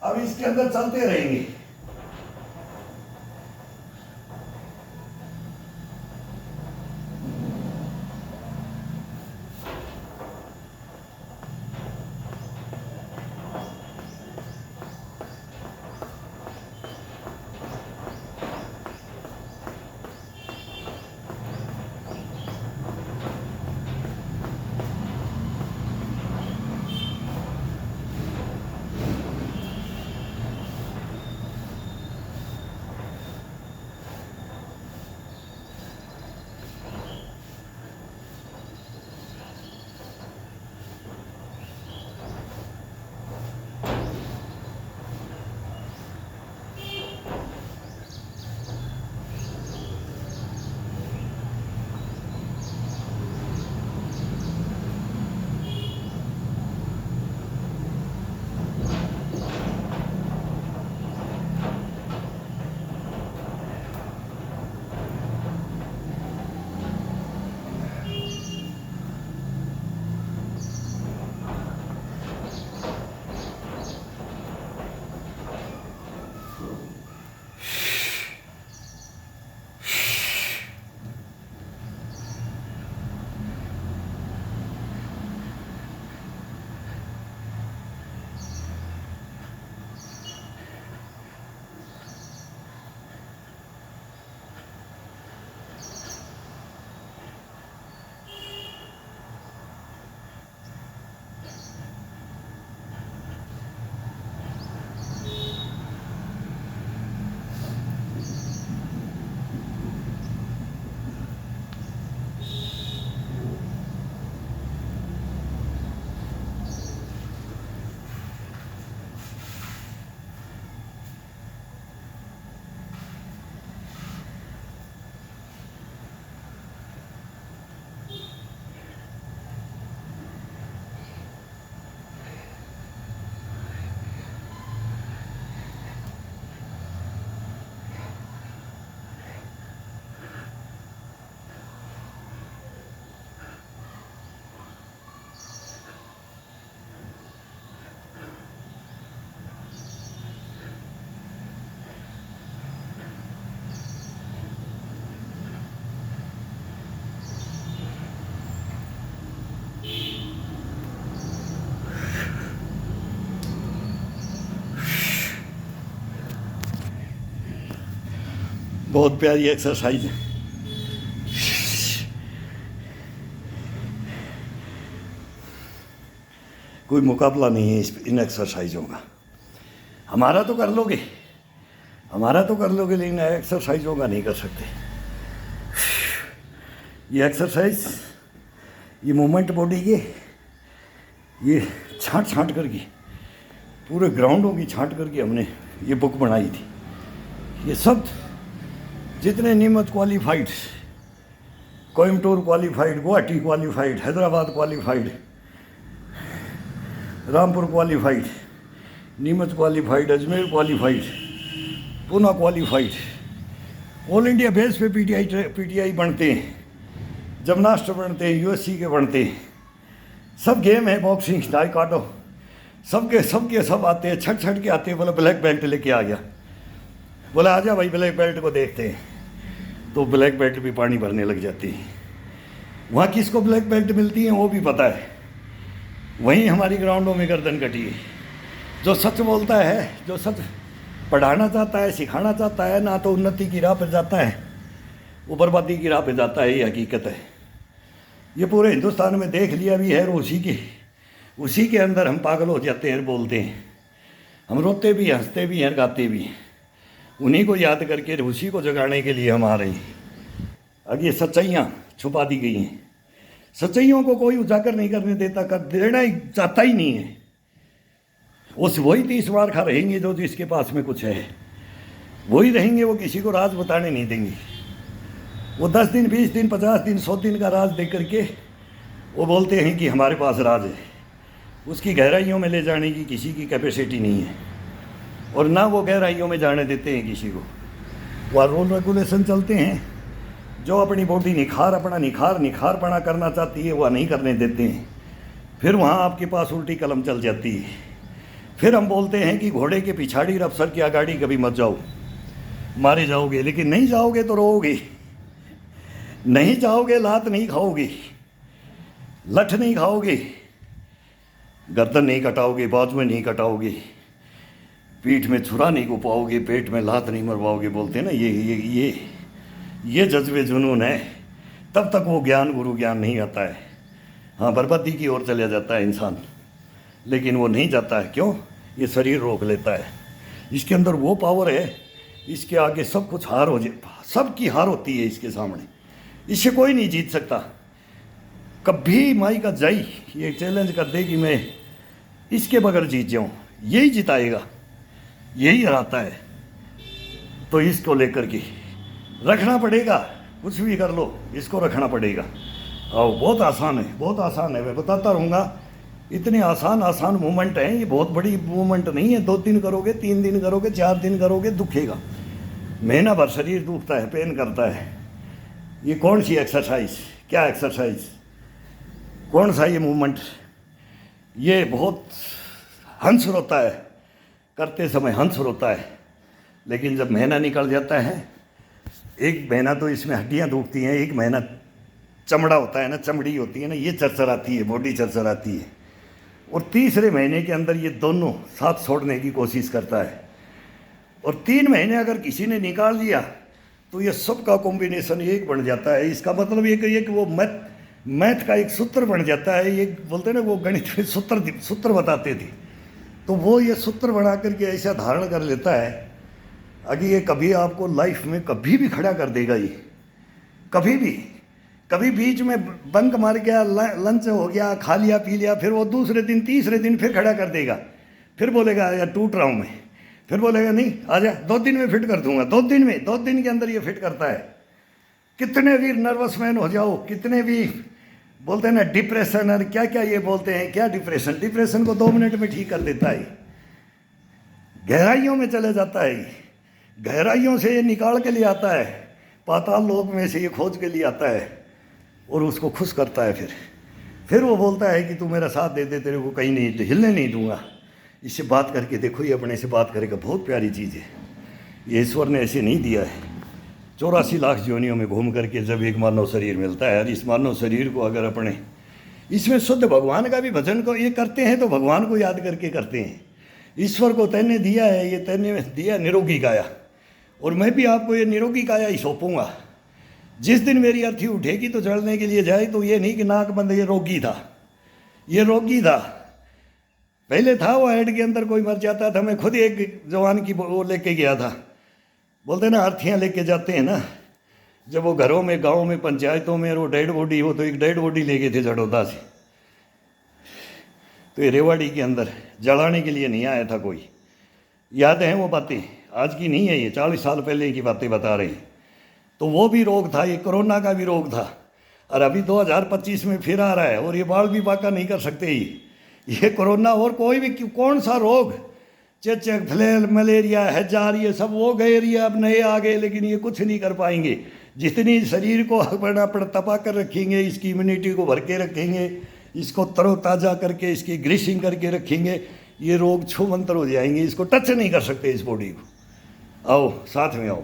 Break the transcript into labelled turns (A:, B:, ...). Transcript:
A: अब इसके अंदर चलते रहेंगे। बहुत प्यारी एक्सरसाइज है। कोई मुकाबला नहीं है इन एक्सरसाइजों का। हमारा तो कर लोगे, लेकिन एक्सरसाइजों का नहीं कर सकते। ये एक्सरसाइज, ये मूवमेंट बॉडी के, ये छांट करके पूरे ग्राउंडों की छांट करके हमने ये बुक बनाई थी। ये सब जितने Neemuch qualified, Coimbatore qualified, Guwahati qualified, Hyderabad qualified, Rampur qualified, Neemuch qualified, Ajmer qualified, Poona qualified, all India base पे पीटीआई बनते हैं, जिम्नास्ट बनते हैं, यूएससी के बनते हैं। सब गेम है, बॉक्सिंग, ताइक्वांडो, सबके सब आते हैं, छट के आते हैं। बोला ब्लैक बेल्ट लेके आ गया, बोला आजा भाई ब्लैक बेल्ट को देखते हैं। तो ब्लैक बेल्ट भी पानी भरने लग जाती है। वहाँ किसको ब्लैक बेल्ट मिलती है वो भी पता है। वहीं हमारी ग्राउंडों में गर्दन कटी है। जो सच बोलता है, जो सच पढ़ाना चाहता है, सिखाना चाहता है, ना तो उन्नति की राह पर जाता है, वो बर्बादी की राह पर जाता है। ये हकीकत है। ये पूरे हिंदुस्तान में देख लिया भी है। और उसी के अंदर हम पागल हो जाते हैं, बोलते हैं। हम रोते भी, हंसते भी हैं, गाते भी हैं। उन्हीं को याद करके, उसी को जगाने के लिए हम आ रहे हैं। अब ये सच्चाइयाँ छुपा दी गई हैं। सच्चाइयों को कोई उजागर नहीं करने देता, कर देना ही चाहता ही नहीं है। वही 30 बार खा रहेंगे जो जिसके पास में कुछ है, वही रहेंगे। वो किसी को राज बताने नहीं देंगे। वो 10 दिन, 20 दिन, 50 दिन, 100 दिन का राज दे करके वो बोलते हैं कि हमारे पास राज है। उसकी गहराइयों में ले जाने की किसी की कैपेसिटी नहीं है, और ना वो गहराइयों में जाने देते हैं किसी को। वह रूल रेगुलेशन चलते हैं। जो अपनी बॉडी अपना निखारपना करना चाहती है, वह नहीं करने देते हैं। फिर वहाँ आपके पास उल्टी कलम चल जाती है। फिर हम बोलते हैं कि घोड़े के पिछाड़ी अफसर की आगाड़ी कभी मत जाओ, मारे जाओगे। लेकिन नहीं जाओगे तो रोओगे, नहीं जाओगे लात नहीं खाओगे, लठ नहीं खाओगे, गर्दन नहीं कटाओगे, बाजू में नहीं कटाओगे, पीठ में छुरा नहीं घुपाओगे, पेट में लात नहीं मरवाओगे। बोलते हैं ना ये जज्बे जुनून है, तब तक वो ज्ञान गुरु ज्ञान नहीं आता है। हाँ, बर्बादी की ओर चला जाता है इंसान, लेकिन वो नहीं जाता है। क्यों? ये शरीर रोक लेता है। इसके अंदर वो पावर है, इसके आगे सब कुछ हार हो जाए, सबकी हार होती है इसके सामने, इससे कोई नहीं जीत सकता। कभी माई का जय ये चैलेंज कर दे कि मैं इसके बगैर जीत जाऊँ, यही जिताएगा, यही हराता है। तो इसको लेकर के रखना पड़ेगा, कुछ भी कर लो, इसको रखना पड़ेगा। और बहुत आसान है, बहुत आसान है, मैं बताता रहूँगा। इतने आसान मूवमेंट हैं, ये बहुत बड़ी मूवमेंट नहीं है। 2 दिन करोगे, 3 दिन करोगे, 4 दिन करोगे, दुखेगा, महीना भर शरीर दुखता है, पेन करता है। ये कौन सी एक्सरसाइज, क्या एक्सरसाइज, कौन सा ये मूवमेंट? ये बहुत हंस रोता है, करते समय हंस रोता है। लेकिन जब महीना निकल जाता है, 1 महीना तो इसमें हड्डियाँ दुखती हैं, 1 महीना चमड़ा होता है ना, चमड़ी होती है ना, ये चरचराती है, बॉडी चरचराती है। और तीसरे महीने के अंदर ये दोनों साथ छोड़ने की कोशिश करता है। और 3 महीने अगर किसी ने निकाल दिया तो ये सब का कॉम्बिनेशन एक बन जाता है। इसका मतलब ये कि वो मैथ का एक सूत्र बन जाता है। ये बोलते हैं ना, वो गणित में सूत्र बताते थे, तो वो ये सूत्र बना करके ऐसा धारण कर लेता है कि ये कभी आपको लाइफ में कभी भी खड़ा कर देगा। ये कभी भी, कभी बीच में बंक मार गया, लंच हो गया, खा लिया पी लिया, फिर वो दूसरे दिन तीसरे दिन फिर खड़ा कर देगा। फिर बोलेगा यार टूट रहा हूँ मैं, फिर बोलेगा नहीं आजा 2 दिन में फिट कर दूंगा। 2 दिन में, 2 दिन के अंदर ये फिट करता है। कितने भी नर्वस मैन हो जाओ, कितने भी बोलते हैं ना डिप्रेशन और क्या क्या ये बोलते हैं, क्या डिप्रेशन को 2 मिनट में ठीक कर देता है। गहराइयों में चले जाता है, गहराइयों से ये निकाल के लिए आता है, पाताल लोक में से ये खोज के लिए आता है और उसको खुश करता है। फिर वो बोलता है कि तू मेरा साथ दे दे, तेरे को कहीं नहीं हिलने नहीं दूंगा। इससे बात करके देखो, ये अपने से बात करेगा, बहुत प्यारी चीज़ है। ये ईश्वर ने ऐसे नहीं दिया है। 84 लाख योनियों में घूम करके जब एक मानव शरीर मिलता है, और इस मानव शरीर को अगर अपने इसमें शुद्ध भगवान का भी भजन को ये करते हैं तो भगवान को याद करके करते हैं। ईश्वर को तैने दिया है, ये तैने दिया निरोगी काया, और मैं भी आपको ये निरोगी काया ही सौंपूंगा। जिस दिन मेरी अर्थी उठेगी तो जड़ने के लिए जाए, तो ये नहीं कि नाक बंद, ये रोगी था, ये रोगी था। पहले था वो हेड के अंदर कोई मर जाता था। मैं खुद एक जवान की वो लेके गया था। बोलते ना अर्थियाँ लेके जाते हैं ना, जब वो घरों में, गाँव में, पंचायतों में, वो डेड बॉडी हो, तो एक डेड बॉडी ले गए थे जड़ोदा से। तो ये रेवाड़ी के अंदर जलाने के लिए नहीं आया था कोई। याद है वो बातें, आज की नहीं है, ये 40 साल पहले की बातें बता रहे हैं। तो वो भी रोग था, ये कोरोना का भी रोग था, और अभी 2025 में फिर आ रहा है। और ये बाढ़ भी बाका नहीं कर सकते ये कोरोना और कोई भी, कौन सा रोग, चेचक, फ्लैल, मलेरिया, हैजार, ये सब वो गए रही, अब नए आ गए, लेकिन ये कुछ नहीं कर पाएंगे। जितनी शरीर को अपना तपा कर रखेंगे, इसकी इम्यूनिटी को भर के रखेंगे, इसको तरोताज़ा करके, इसकी ग्रीसिंग करके रखेंगे, ये रोग छू मंतर हो जाएंगे। इसको टच नहीं कर सकते इस बॉडी को। आओ साथ में आओ।